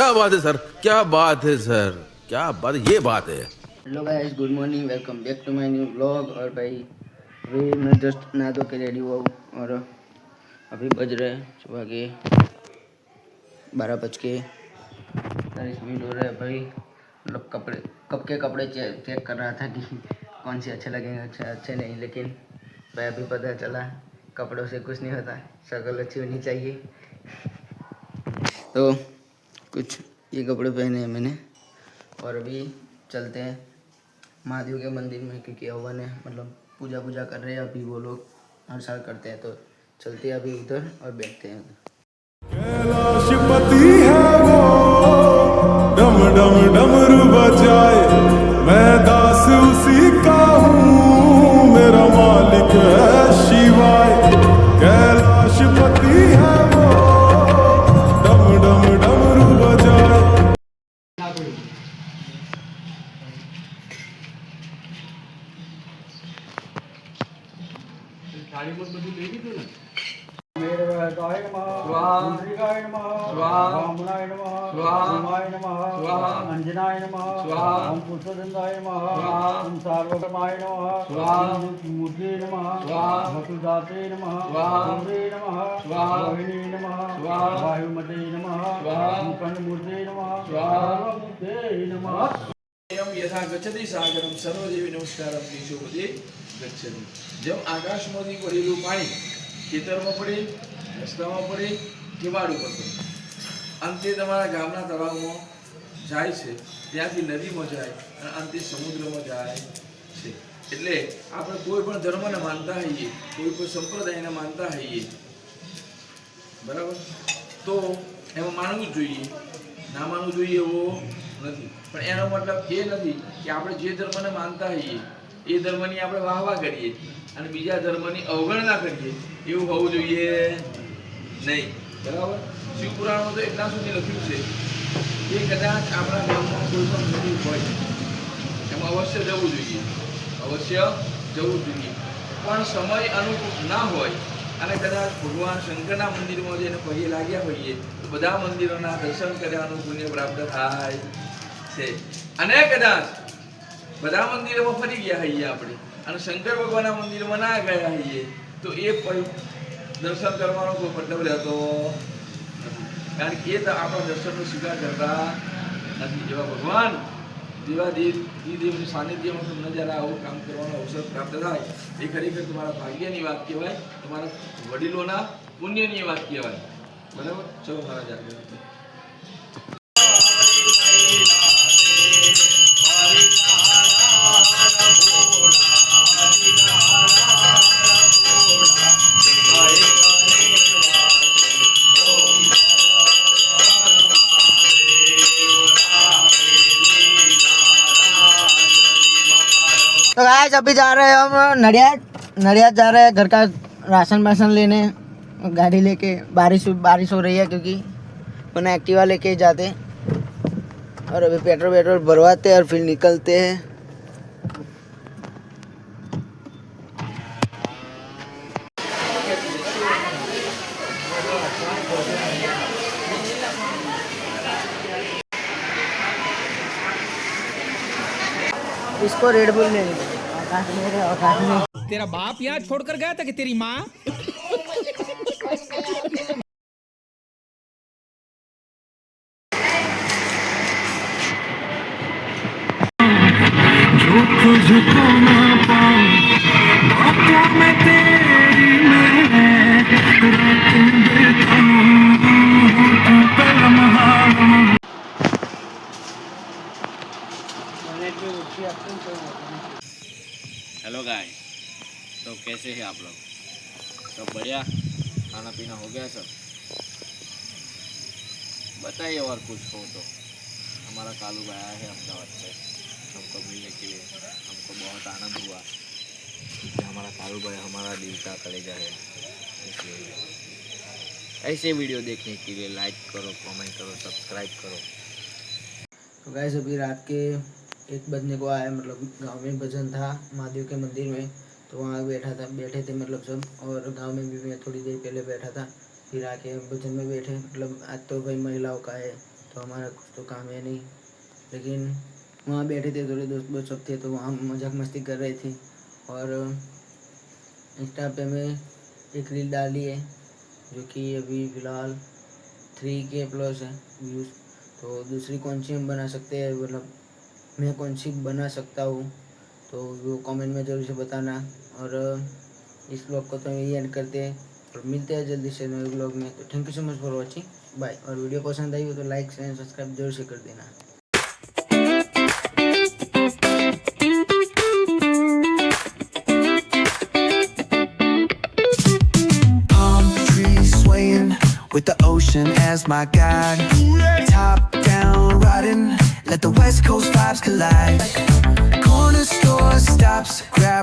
क्या बात है सर, क्या बात है सर, क्या बात है, ये बात है। Hello guys, good morning, welcome back to my new blog. और भाई अभी मैं जस्ट नहा धो के रेडी हुआ हूँ और अभी बज रहे हैं सुबह के 12:40 हो रहे हैं भाई। मतलब कपड़े कब के कपड़े चेक कर रहा था कि कौन से अच्छे लगेंगे, अच्छे नहीं। लेकिन भाई अभी पता चला कपड़ों से कुछ नहीं होता, शक्ल अच्छी होनी चाहिए। तो कुछ ये कपड़े पहने हैं मैंने और अभी चलते हैं महादेव के मंदिर में, क्योंकि हवन है, मतलब पूजा कर रहे हैं अभी। वो लोग हर साल करते हैं, तो चलते हैं अभी उधर और बैठते हैं उधर। कैलाशपति है वो, डम डम डमरू बजाए, मैं दास उसी का हूँ, मेरा मालिक है शिवाय। कैलाशपति है वो, डम डम डमरू बजाए। मेरवताय नमः, पुंडरीकाय नमः, वामनाय नमः, भीमाय नमः, अंजनाय नमः, ओम पुष्पदंताय नमः, ओम सार्वभौमाय नमः, ओम मूर्ते नमः, वसुदाते नमः, गौरे नमः, रोहिणी नमः, वायुमते नमः, मुखंडमूर्ते नमः, सर्वमूर्ते नमः। यथा गच्छति सागरम सर्वदेवी नमस्कारम देशोपदे गच्छति। જેમ આકાશમાંથી પડેલું પાણી ખેતરમાં પડે, રસ્તામાં પડે, કિવાડ ઉપર પડે, અંતે તમારા ગામના તળાવમાં જાય છે, ત્યાંથી નદીમાં જાય અને અંતે સમુદ્રમાં જાય છે. એટલે આપણે કોઈ પણ ધર્મને માનતા હોઈએ, કોઈ પણ સંપ્રદાયને માનતા હોઈએ, બરાબર, તો એમાં માનવું જ જોઈએ, ના માનવું જોઈએ એવો નથી. પણ એનો મતલબ એ નથી કે આપણે જે ધર્મને માનતા હોઈએ એ ધર્મની આપણે વાહવા કરીએ અને બીજા ધર્મની અવગણના કરીએ, એવું હોવું જોઈએ નહીં, બરાબર. શિવપુરાણમાં તો એટલા સુધી લખ્યું છે કે કદાચ આપણા ગામમાં કોઈ પણ મંદિર હોય એમાં અવશ્ય જવું જોઈએ, અવશ્ય જવું જોઈએ. પણ સમય અનુકૂળ ના હોય અને કદાચ ભગવાન શંકરના મંદિરમાં જઈને પગે લાગ્યા હોઈએ તો બધા મંદિરોના દર્શન કર્યાનું પુણ્ય પ્રાપ્ત થાય છે. અને કદાચ બધા મંદિરોમાં ફરી ગયા હોઈએ આપણે અને શંકર ભગવાનના મંદિરમાં ના ગયા હોઈએ તો એ દર્શન કરવાનો કોઈ મતલબ રહેતો નથી, કારણ કે એ તો આપણા દર્શનનો સ્વીકાર કરતા નથી. જેવા ભગવાન, જેવા દેવની સાનિધ્યમાં તમને જ્યારે આવું કામ કરવાનો અવસર પ્રાપ્ત થાય એ ખરેખર તમારા ભાગ્યની વાત કહેવાય, તમારા વડીલોના પુણ્યની વાત કહેવાય, બરાબર. ચલો મારા જાગે. तो गाइस अभी जा रहे हैं हम नडियाद जा रहे हैं घर का राशन वाशन लेने, गाड़ी लेके। बारिश हो रही है क्योंकि उन्हें एक्टिवा लेके जाते और अभी पेट्रोल भरवाते और फिर निकलते हैं। इसको रेड बुल लेनी है। औकात में तेरा बाप यहाँ छोड़कर गया था कि तेरी माँ? तुझको ना पाऊं बातों में तेरी मैं रात देखूं तू पे लम्हा। हेलो गाइस, तो कैसे हैं आप लोग? सब बढ़िया? खाना पीना हो गया सब? बताइए और कुछ हो तो। हमारा कालू भाई आया है अहमदाबाद से हमको मिलने के लिए, हमको बहुत आनंद हुआ क्योंकि हमारा कालू भाई हमारा दिल का कलेजा है। इसलिए ऐसे वीडियो देखने के लिए लाइक करो, कमेंट करो, सब्सक्राइब करो। तो गाइस अभी रात के 1 बजने को आया, मतलब गांव में भजन था महादेव के मंदिर में, तो वहाँ बैठे थे मतलब सब। और गांव में भी मैं थोड़ी देर पहले बैठा था, फिर आके भजन में बैठे। मतलब आज तो भाई महिलाओं का है, तो हमारा कुछ तो काम है नहीं। लेकिन वहाँ बैठे थे, थोड़े दोस्त सब थे, तो वहाँ मजाक मस्ती कर रहे थे। और इंस्टा पे मैं एक रील डाली है जो कि अभी फ़िलहाल 3K+ है व्यूज़। तो दूसरी कौन सी हम बना सकते हैं, मतलब मैं कौन सी बना सकता हूँ, तो वो कमेंट में ज़रूर से बताना। और इस ब्लॉग को तो यही एंड करते हैं और मिलते हैं जल्दी से नए ब्लॉग में। तो thank you so much for watching, bye. और वीडियो पसंद आई हो तो लाइक शेयर सब्सक्राइब जरूर से कर देना। Palm trees swaying with the ocean as my guide. Top down riding, let the West Coast vibes collide. Corner store stops.